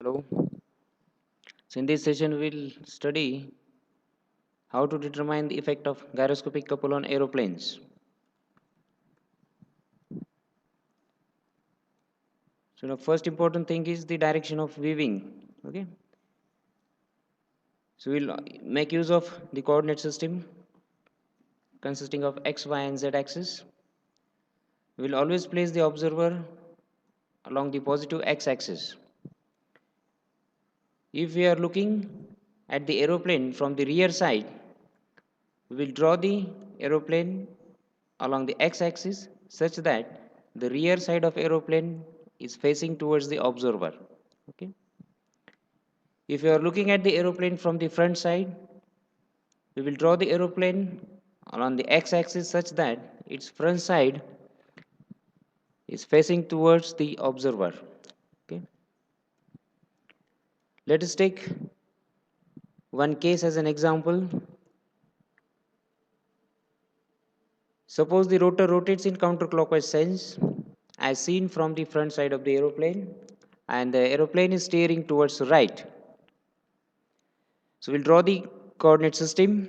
Hello. So in this session, we'll study how to determine the effect of gyroscopic couple on aeroplanes. So the first important thing is the direction of weaving. Okay. So we'll make use of the coordinate system consisting of x, y, and z axis. We'll always place the observer along the positive x axis. If we are looking at the aeroplane from the rear side, we will draw the aeroplane along the x-axis such that the rear side of aeroplane is facing towards the observer. Okay. If you are looking at the aeroplane from the front side, we will draw the aeroplane along the x-axis such that its front side is facing towards the observer. Okay. Let us take one case as an example. Suppose the rotor rotates in counterclockwise sense as seen from the front side of the aeroplane and the aeroplane is steering towards the right. So we'll draw the coordinate system.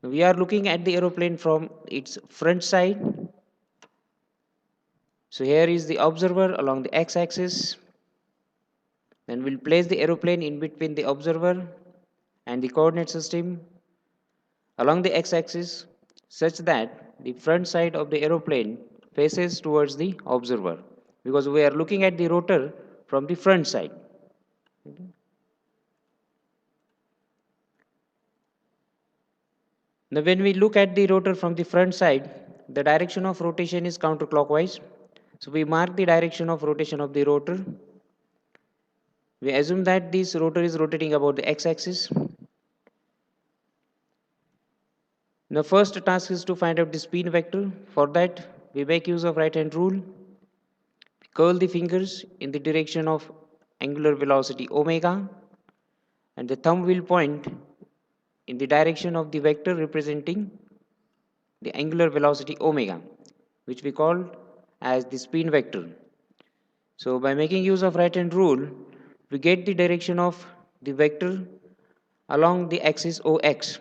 We are looking at the aeroplane from its front side. So here is the observer along the x-axis. Then we'll place the aeroplane in between the observer and the coordinate system along the x-axis such that the front side of the aeroplane faces towards the observer because we are looking at the rotor from the front side. Okay. Now when we look at the rotor from the front side, the direction of rotation is counterclockwise. So we mark the direction of rotation of the rotor. We assume that this rotor is rotating about the x-axis. The first task is to find out the spin vector. For that, we make use of right hand rule. We curl the fingers in the direction of angular velocity omega and the thumb will point in the direction of the vector representing the angular velocity omega, which we call as the spin vector. So by making use of right hand rule, we get the direction of the vector along the axis OX.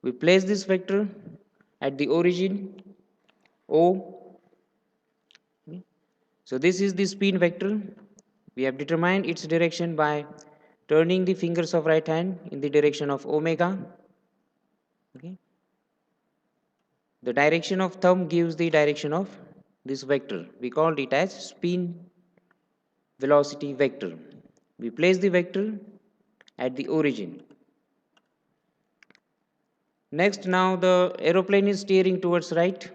We place this vector at the origin O. So this is the spin vector. We have determined its direction by turning the fingers of right hand in the direction of omega. Okay. The direction of thumb gives the direction of this vector. We call it as spin velocity vector. We place the vector at the origin. Next, now the aeroplane is steering towards right.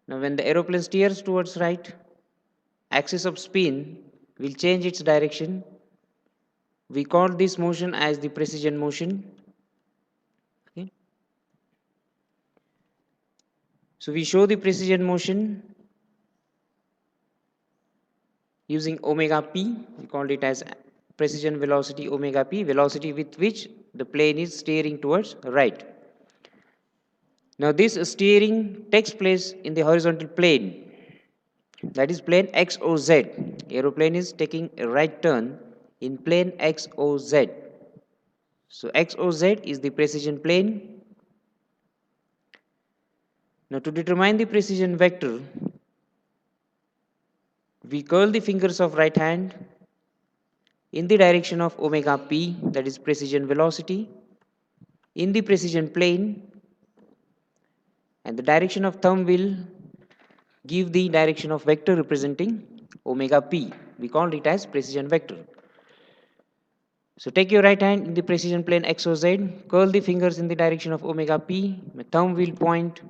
Now when the aeroplane steers towards right, axis of spin will change its direction. We call this motion as the precision motion. Okay. So we show the precision motion using omega p. We call it as precision velocity omega p, velocity with which the plane is steering towards right. Now this steering takes place in the horizontal plane, that is plane XOZ. Aeroplane is taking a right turn in plane XOZ. So XOZ is the precision plane. Now to determine the precision vector, we curl the fingers of right hand in the direction of omega p, that is precision velocity, in the precision plane, and the direction of thumb will give the direction of vector representing omega p. We call it as precision vector. So take your right hand in the precision plane XOZ, curl the fingers in the direction of omega p, my thumb will point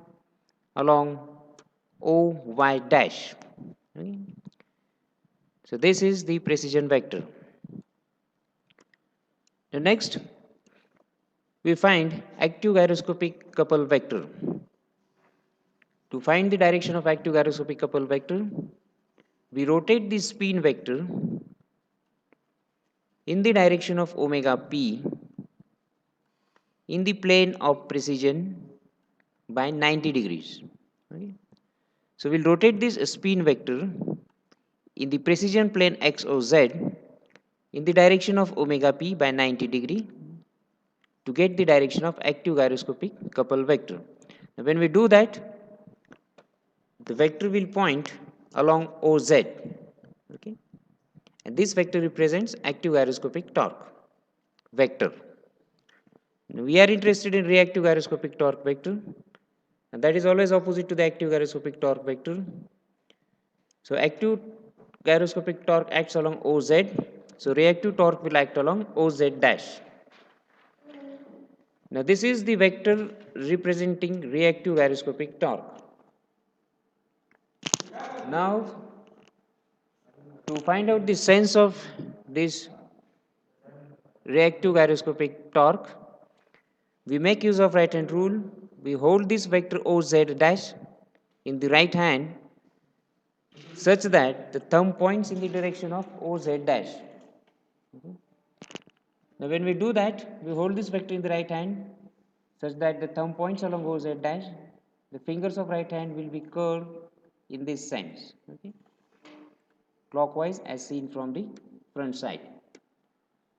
along OY dash. Okay. So this is the precision vector. The next, we find active gyroscopic couple vector. To find the direction of active gyroscopic couple vector, we rotate the spin vector in the direction of omega p in the plane of precision by 90 degrees. Okay. So we'll rotate this spin vector in the precision plane x or z in the direction of omega p by 90 degree to get the direction of active gyroscopic couple vector. Now, when we do that, the vector will point along OZ. Okay, and this vector represents active gyroscopic torque vector. Now, we are interested in reactive gyroscopic torque vector, and that is always opposite to the active gyroscopic torque vector. So, active gyroscopic torque acts along OZ, so reactive torque will act along OZ dash. Now, this is the vector representing reactive gyroscopic torque. Now, to find out the sense of this reactive gyroscopic torque, we make use of right hand rule. We hold this vector OZ dash in the right hand such that the thumb points in the direction of OZ dash. Now, when we do that, we hold this vector in the right hand such that the thumb points along OZ dash. The fingers of right hand will be curved in this sense, okay, clockwise as seen from the front side.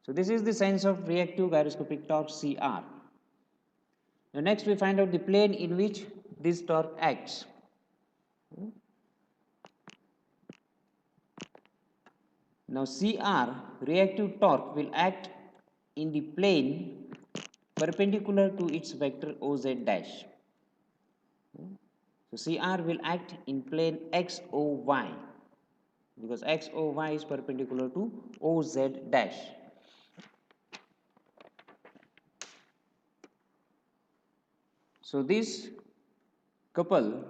So, this is the sense of reactive gyroscopic torque CR. Now, next we find out the plane in which this torque acts. Now, CR reactive torque will act in the plane perpendicular to its vector OZ dash. So, CR will act in plane XOY because XOY is perpendicular to OZ dash. So, this couple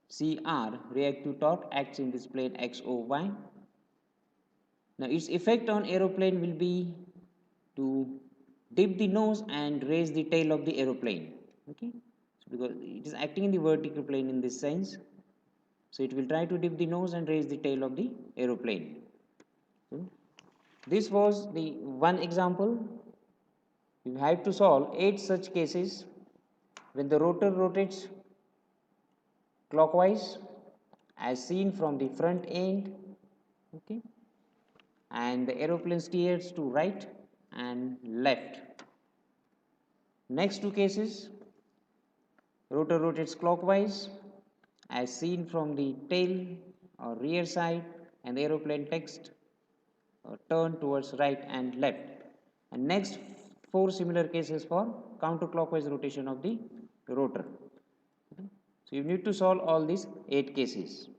CR reactive torque acts in this plane XOY. Now, its effect on aeroplane will be to dip the nose and raise the tail of the aeroplane, okay, so because it is acting in the vertical plane in this sense, so it will try to dip the nose and raise the tail of the aeroplane. This was the one example. You have to solve 8 such cases when the rotor rotates clockwise as seen from the front end, okay, and the aeroplane steers to right and left. Next 2 cases, rotor rotates clockwise as seen from the tail or rear side, and the aeroplane takes a turn towards right and left. And next 4 similar cases for counterclockwise rotation of the rotor. So, you need to solve all these 8 cases.